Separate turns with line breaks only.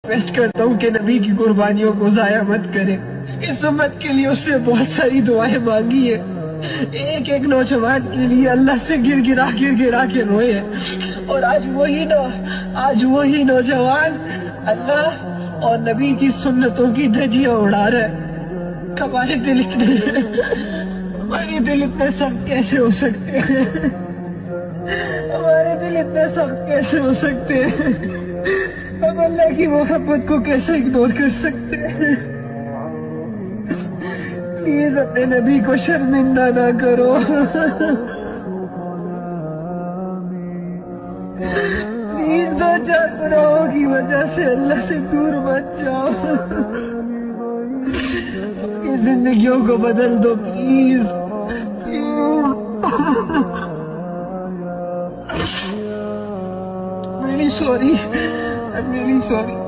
Request करता हूँ कि नबी की कुर्बानियों को जाया मत करें। इस उम्मत के लिए उसने बहुत सारी दुआएं मांगी है। एक एक नौजवान के लिए अल्लाह से गिर गिरा के रोए हैं। और आज वही नौजवान अल्लाह और नबी की सुन्नतों की धज्जियां उड़ा रहा है। हमारे दिल इतने सख्त कैसे हो सकते हैं? हमारे दिल इतने सख्त कैसे हो सकते हैं? हम अल्लाह की मोहब्बत को कैसे इग्नोर कर सकते हैं? प्लीज अपने नबी को शर्मिंदा ना करो। प्लीज 2-4 गुनाहों की वजह से अल्लाह से दूर मत जाओ। अपनी जिंदगियों को बदल दो प्लीज। I'm really sorry.